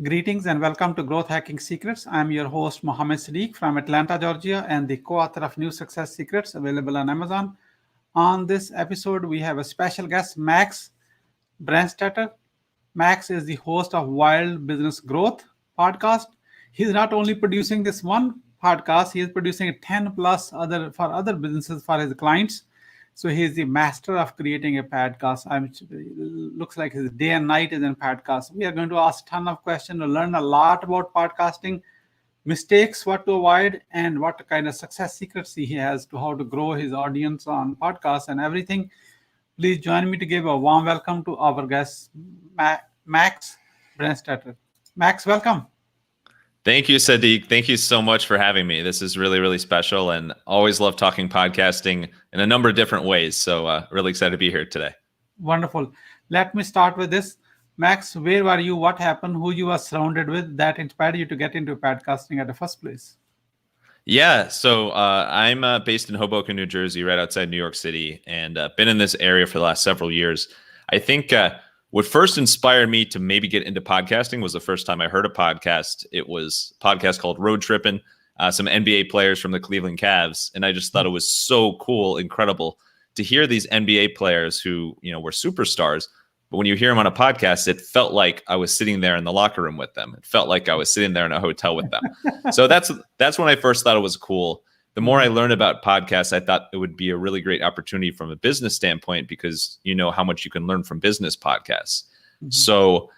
Greetings and welcome to Growth Hacking Secrets. I'm your host, Muhammad Siddique from Atlanta, Georgia, and the co-author of New Success Secrets available on Amazon. On this episode, we have a special guest, Max Branstetter. Max is the host of Wild Business Growth podcast. He's not only producing this one podcast, he is producing 10 plus other businesses for his clients. So he's the master of creating a podcast. Looks like his day and night is in podcast. We are going to ask a ton of questions to learn a lot about podcasting, mistakes, what to avoid, and what kind of success secrets he has to how to grow his audience on podcasts and everything. Please join me to give a warm welcome to our guest, Max Branstetter. Max, welcome. Thank you, Siddique. Thank you so much for having me. This is really, really special, and always love talking podcasting in a number of different ways. So really excited to be here today. Wonderful. Let me start with this. Max, where were you? What happened? Who you were surrounded with that inspired you to get into podcasting at the first place? Yeah, so I'm based in Hoboken, New Jersey, right outside New York City, and been in this area for the last several years. I think what first inspired me to maybe get into podcasting was the first time I heard a podcast. It was a podcast called Road Trippin', some NBA players from the Cleveland Cavs. And I just thought it was so cool, incredible to hear these NBA players who, were superstars. But when you hear them on a podcast, it felt like I was sitting there in the locker room with them. It felt like I was sitting there in a hotel with them. So that's when I first thought it was cool. The more I learned about podcasts, I thought it would be a really great opportunity from a business standpoint because you know how much you can learn from business podcasts. Mm-hmm. So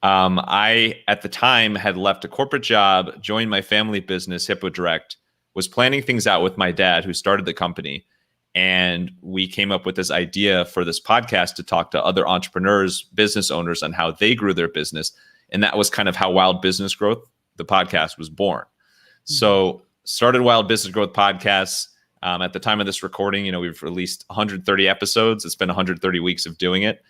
I, at the time, had left a corporate job, joined my family business, Hippo Direct, was planning things out with my dad, who started the company. And we came up with this idea for this podcast to talk to other entrepreneurs, business owners on how they grew their business. And that was kind of how Wild Business Growth, the podcast, was born. Mm-hmm. So started Wild Business Growth podcasts. At the time of this recording, we've released 130 episodes. It's been 130 weeks of doing it.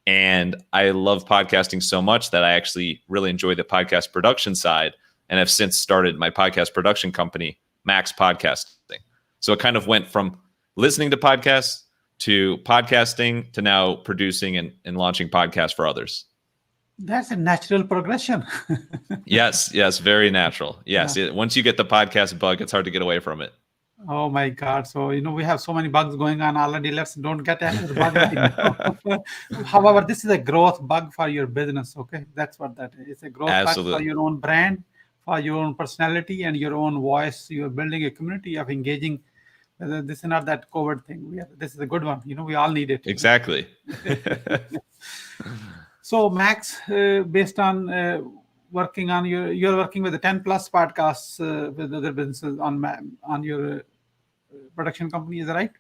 And I love podcasting so much that I actually really enjoy the podcast production side and have since started my podcast production company, Max Podcasting. So it kind of went from listening to podcasts to podcasting to now producing and launching podcasts for others. That's a natural progression. Yes, very natural. Yes, yeah. Once you get the podcast bug, it's hard to get away from it. Oh my God. So, we have so many bugs going on already. Let's don't get into the bug right now. However, this is a growth bug for your business. Okay. That's what that is. It's a growth bug for your own brand, for your own personality and your own voice. You're building a community of engaging. This is not that COVID thing. This is a good one. We all need it. Exactly. So Max, based on working on you're working with the 10 plus podcasts with other businesses on your production company, is that right?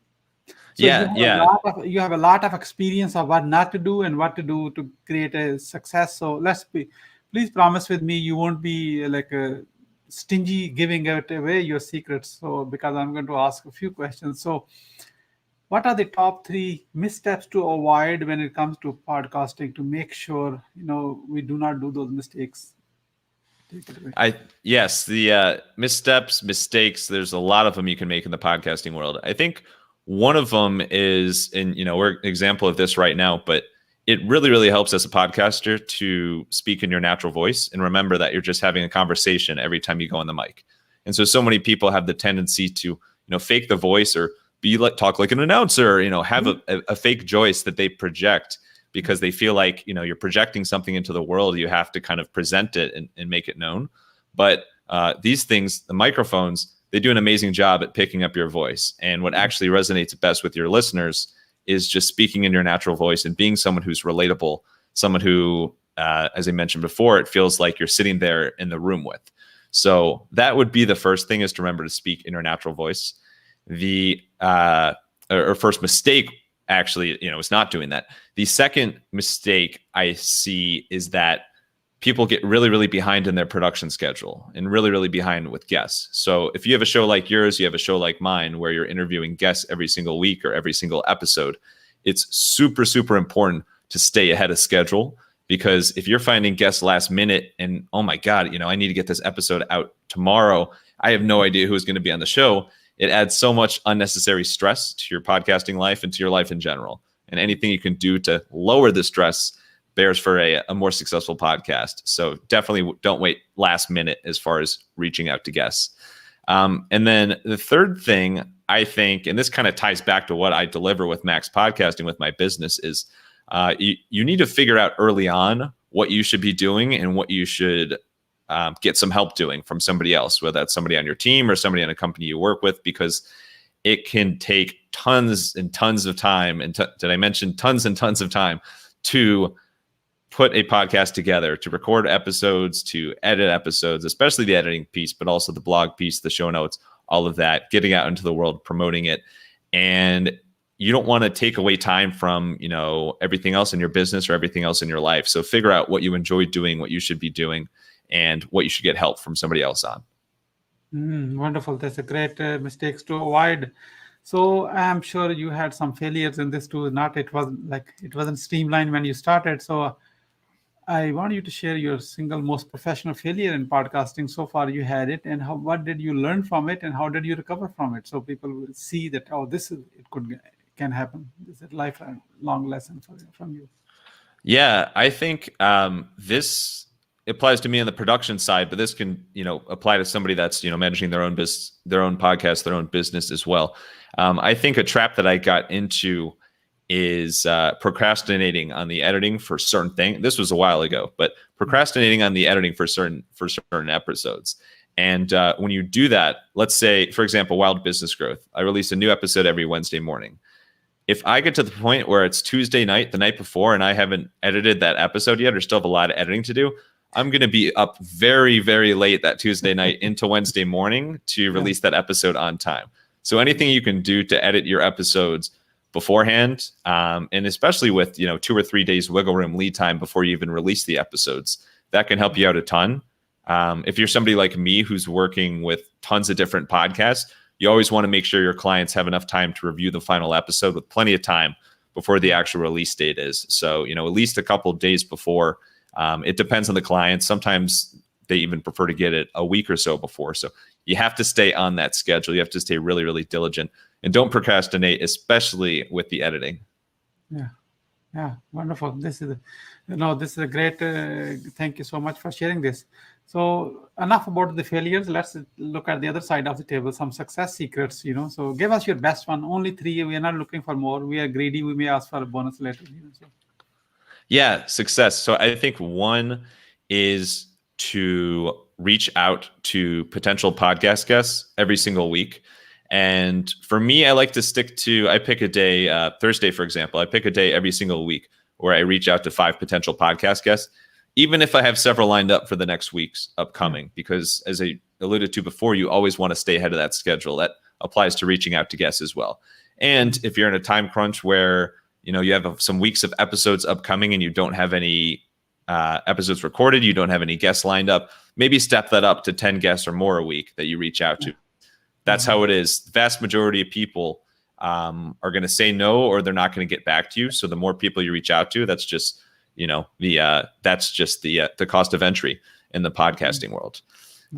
So you have a lot of experience of what not to do and what to do to create a success. So please promise with me you won't be like a stingy giving away your secrets. So because I'm going to ask a few questions. So what are the top 3 missteps to avoid when it comes to podcasting to make sure, we do not do those mistakes? Take it away. The mistakes, there's a lot of them you can make in the podcasting world. I think one of them is, and we're an example of this right now, but it really, really helps as a podcaster to speak in your natural voice and remember that you're just having a conversation every time you go on the mic. And so many people have the tendency to, fake the voice or talk like an announcer, have a fake voice that they project because they feel like, you're projecting something into the world. You have to kind of present it and make it known. But these things, the microphones, they do an amazing job at picking up your voice. And what actually resonates best with your listeners is just speaking in your natural voice and being someone who's relatable, someone who, as I mentioned before, it feels like you're sitting there in the room with. So that would be the first thing, is to remember to speak in your natural voice. The first mistake, actually, is not doing that. The second mistake I see is that people get really, really behind in their production schedule and really, really behind with guests. So if you have a show like yours, you have a show like mine where you're interviewing guests every single week or every single episode, it's super, super important to stay ahead of schedule. Because if you're finding guests last minute and, oh my God, I need to get this episode out tomorrow, I have no idea who's going to be on the show. It adds so much unnecessary stress to your podcasting life and to your life in general. And anything you can do to lower the stress bears for a more successful podcast. So definitely don't wait last minute as far as reaching out to guests. And then the third thing I think, and this kind of ties back to what I deliver with Max Podcasting with my business, is you need to figure out early on what you should be doing and what you should get some help doing from somebody else, whether that's somebody on your team or somebody in a company you work with, because it can take tons and tons of time. And did I mention tons and tons of time to put a podcast together, to record episodes, to edit episodes, especially the editing piece, but also the blog piece, the show notes, all of that, getting out into the world, promoting it. And you don't want to take away time from, everything else in your business or everything else in your life. So figure out what you enjoy doing, what you should be doing, and what you should get help from somebody else on. Wonderful. That's a great mistakes to avoid. So I'm sure you had some failures in this too. It wasn't streamlined when you started. So I want you to share your single most professional failure in podcasting so far. You had it, and what did you learn from it, and how did you recover from it? So people will see that can happen. This is a lifelong lesson from you. Yeah, I think this applies to me on the production side, but this can apply to somebody that's managing their own business, their own podcast, their own business as well. I think a trap that I got into is procrastinating on the editing for certain things. This was a while ago, but procrastinating on the editing for certain episodes. And when you do that, let's say, for example, Wild Business Growth, I release a new episode every Wednesday morning. If I get to the point where it's Tuesday night, the night before, and I haven't edited that episode yet, or still have a lot of editing to do, I'm going to be up very, very late that Tuesday night into Wednesday morning to release that episode on time. So anything you can do to edit your episodes beforehand, and especially with 2 or 3 days wiggle room lead time before you even release the episodes, that can help you out a ton. If you're somebody like me who's working with tons of different podcasts, you always want to make sure your clients have enough time to review the final episode with plenty of time before the actual release date is. So at least a couple of days before. It depends on the client. Sometimes they even prefer to get it a week or so before. So you have to stay on that schedule. You have to stay really, really diligent, and don't procrastinate, especially with the editing. Yeah, wonderful. This is a great. Thank you so much for sharing this. So enough about the failures. Let's look at the other side of the table. Some success secrets. So give us your best one. Only 3. We are not looking for more. We are greedy. We may ask for a bonus later. Yeah, success. So I think one is to reach out to potential podcast guests every single week. And for me, I like to I pick a day, Thursday, for example, I pick a day every single week where I reach out to 5 potential podcast guests, even if I have several lined up for the next week's upcoming, because as I alluded to before, you always want to stay ahead of that schedule. That applies to reaching out to guests as well. And if you're in a time crunch where you have some weeks of episodes upcoming and you don't have any episodes recorded, you don't have any guests lined up, maybe step that up to 10 guests or more a week that you reach out to. That's how it is. The vast majority of people are going to say no, or they're not going to get back to you. So the more people you reach out to, that's just the cost of entry in the podcasting world.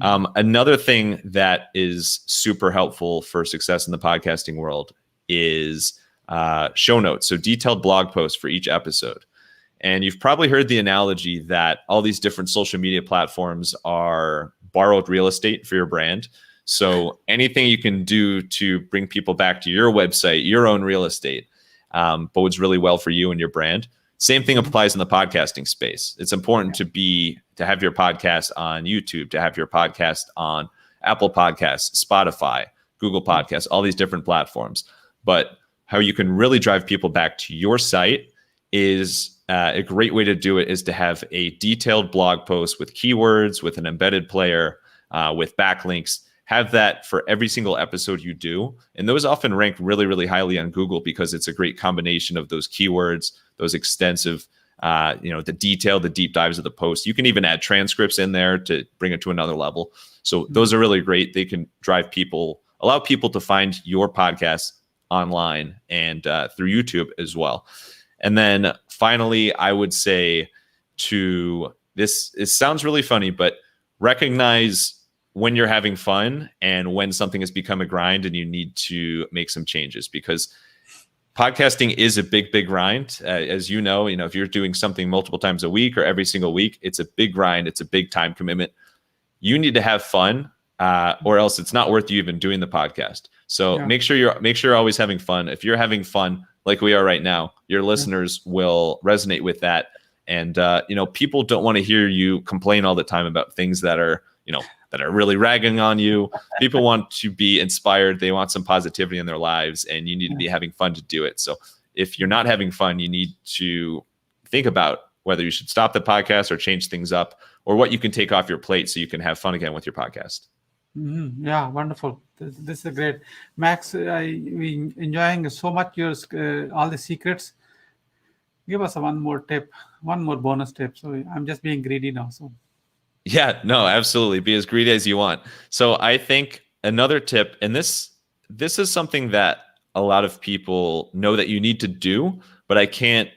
Another thing that is super helpful for success in the podcasting world is show notes. So detailed blog posts for each episode. And you've probably heard the analogy that all these different social media platforms are borrowed real estate for your brand. So anything you can do to bring people back to your website, your own real estate, bodes really well for you and your brand. Same thing applies in the podcasting space. It's important to have your podcast on YouTube, to have your podcast on Apple Podcasts, Spotify, Google Podcasts, all these different platforms. But how you can really drive people back to your site is a great way to do it is to have a detailed blog post with keywords, with an embedded player, with backlinks. Have that for every single episode you do. And those often rank really, really highly on Google because it's a great combination of those keywords, those extensive, the detail, the deep dives of the post. You can even add transcripts in there to bring it to another level. So those are really great. They can allow people to find your podcast online and through YouTube as well. And then finally, I would say it sounds really funny, but recognize when you're having fun and when something has become a grind and you need to make some changes, because podcasting is a big grind. As you know, if you're doing something multiple times a week or every single week, it's a big grind. It's a big time commitment. You need to have fun, or else it's not worth you even doing the podcast. So make sure you're always having fun. If you're having fun like we are right now, your listeners will resonate with that. And people don't want to hear you complain all the time about things that are really ragging on you. People want to be inspired. They want some positivity in their lives, and you need to be having fun to do it. So if you're not having fun, you need to think about whether you should stop the podcast or change things up, or what you can take off your plate so you can have fun again with your podcast. Mm-hmm. Yeah, wonderful. This is great. Max, we enjoying so much your all the secrets. Give us one more tip, one more bonus tip. So I'm just being greedy now. So yeah, no, absolutely. Be as greedy as you want. So I think another tip, and this is something that a lot of people know that you need to do, but I can't,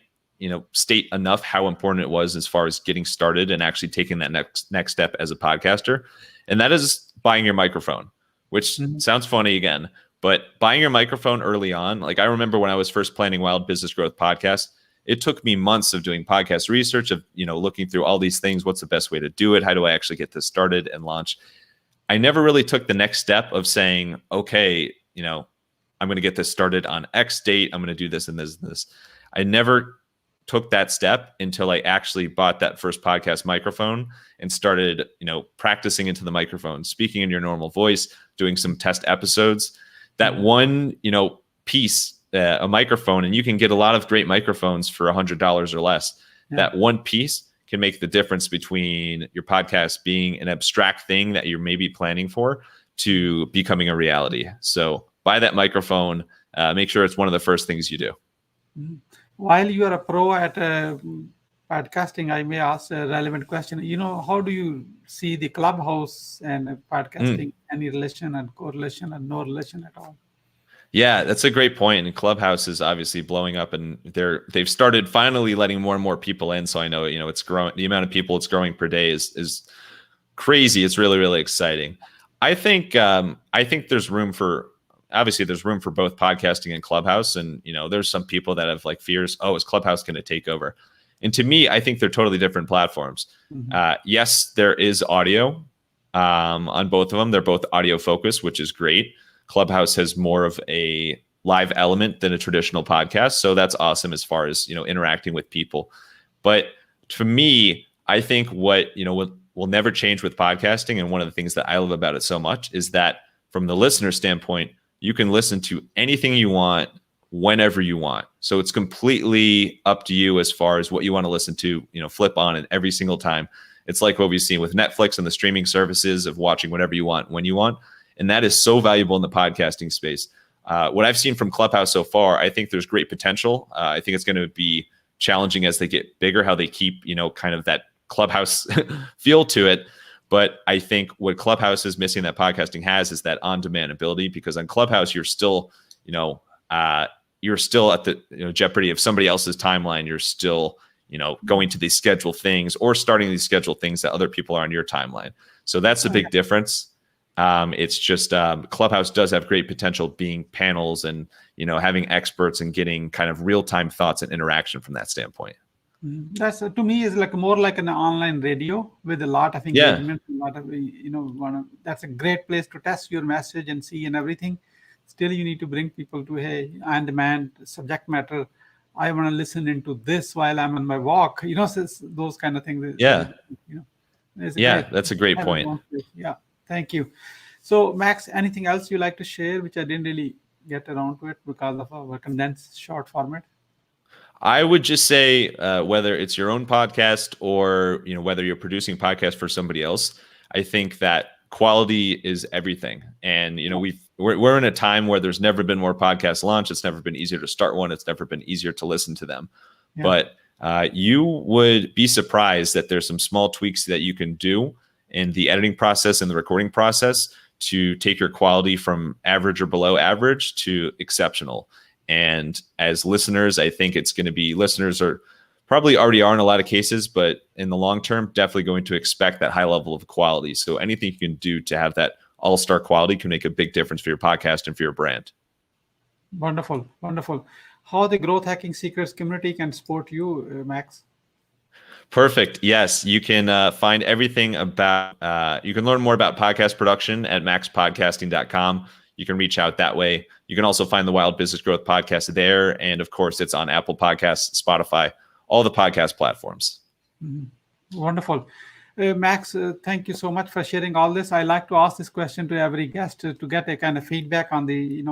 state enough how important it was as far as getting started and actually taking that next step as a podcaster. And that is buying your microphone, which sounds funny again, but buying your microphone early on, like I remember when I was first planning Wild Business Growth Podcast, it took me months of doing podcast research, of looking through all these things. What's the best way to do it? How do I actually get this started and launch? I never really took the next step of saying, okay, I'm going to get this started on X date. I'm going to do this and this and this. I never took that step until I actually bought that first podcast microphone and started, practicing into the microphone, speaking in your normal voice, doing some test episodes. That one, piece, a microphone, and you can get a lot of great microphones for $100 or less. Yeah. That one piece can make the difference between your podcast being an abstract thing that you're maybe planning for to becoming a reality. So buy that microphone. Make sure it's one of the first things you do. While you are a pro at podcasting, I may ask a relevant question. How do you see the Clubhouse and podcasting? Any relation and correlation, and no relation at all? Yeah, that's a great point. And Clubhouse is obviously blowing up, and they've started finally letting more and more people in. So I know, it's growing. The amount of people it's growing per day is crazy. It's really, really exciting. I think there's room for both podcasting and Clubhouse. And, there's some people that have like fears. Oh, is Clubhouse going to take over? And to me, I think they're totally different platforms. Yes, there is audio on both of them. They're both audio focused, which is great. Clubhouse has more of a live element than a traditional podcast. So that's awesome as far as, interacting with people. But for me, I think what will never change with podcasting, and one of the things that I love about it so much, is that from the listener standpoint, you can listen to anything you want whenever you want. So it's completely up to you as far as what you want to listen to, flip on it every single time. It's like what we've seen with Netflix and the streaming services of watching whatever you want, when you want. And that is so valuable in the podcasting space. What I've seen from Clubhouse so far, I think there's great potential. I think it's going to be challenging as they get bigger, how they keep, kind of that Clubhouse feel to it. But I think what Clubhouse is missing that podcasting has is that on-demand ability, because on Clubhouse, you're still, at the jeopardy of somebody else's timeline. You're still, going to these scheduled things or starting these scheduled things that other people are on your timeline. So that's the big difference. It's just Clubhouse does have great potential being panels and, having experts and getting kind of real-time thoughts and interaction from that standpoint. That's to me is like more like an online radio with a lot of engagement. A lot of, that's a great place to test your message and see and everything. Still, you need to bring people to, hey, on-demand subject matter. I want to listen into this while I'm on my walk. Those kind of things. Yeah. Great. That's a great point. Yeah. Thank you. So, Max, anything else you like to share, which I didn't really get around to it because of our condensed short format? I would just say whether it's your own podcast or whether you're producing podcasts for somebody else, I think that quality is everything. And we're in a time where there's never been more podcasts launched. It's never been easier to start one. It's never been easier to listen to them. Yeah. But you would be surprised that there's some small tweaks that you can do in the editing process and the recording process to take your quality from average or below average to exceptional. And as listeners, I think it's going to be, listeners are probably already are in a lot of cases, but in the long term, definitely going to expect that high level of quality. So anything you can do to have that all-star quality can make a big difference for your podcast and for your brand. Wonderful. Wonderful. how the growth hacking secrets community can support you, Max. Perfect. Yes, you can find everything about, you can learn more about podcast production at maxpodcasting.com. You can reach out that way. You can also find the Wild Business Growth Podcast there. And of course, it's on Apple Podcasts, Spotify, all the podcast platforms. Wonderful. Max, thank you so much for sharing all this. I like to ask this question to every guest to get a kind of feedback on the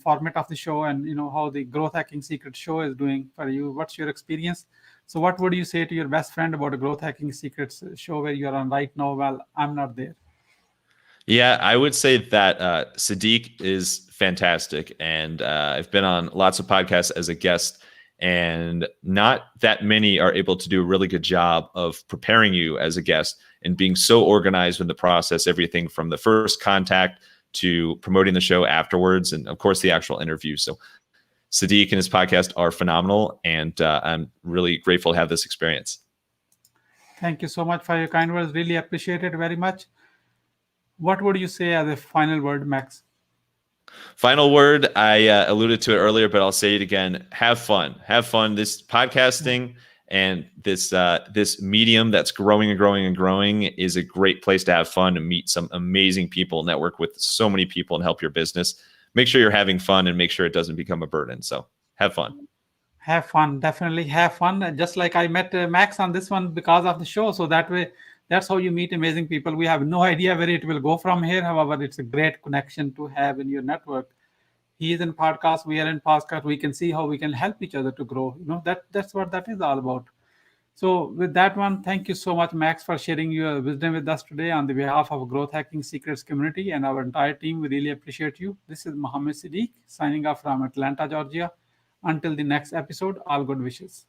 format of the show and how the growth hacking secret show is doing for you. What's your experience? So what would you say to your best friend about a growth hacking secrets show where you're on right now? Well, I'm not there. Yeah, I would say that Siddique is fantastic. And I've been on lots of podcasts as a guest, and not that many are able to do a really good job of preparing you as a guest and being so organized in the process, everything from the first contact to promoting the show afterwards, and of course the actual interview. So Siddique and his podcast are phenomenal, and I'm really grateful to have this experience. Thank you so much for your kind words. Really appreciate it very much. What would you say as a final word, Max? Final word, I alluded to it earlier, but I'll say it again. Have fun. Have fun. This podcasting and this medium that's growing and growing and growing is a great place to have fun and meet some amazing people, network with so many people, and help your business. Make sure you're having fun and make sure it doesn't become a burden. So have fun. Have fun. Definitely have fun. Just like I met Max on this one because of the show. So that way, that's how you meet amazing people. We have no idea where it will go from here. However, it's a great connection to have in your network. He is in podcast. We are in podcast. We can see how we can help each other to grow. That's what that is all about. So with that one, thank you so much, Max, for sharing your wisdom with us today on the behalf of Growth Hacking Secrets community and our entire team. We really appreciate you. This is Muhammad Siddique signing off from Atlanta, Georgia. Until the next episode, all good wishes.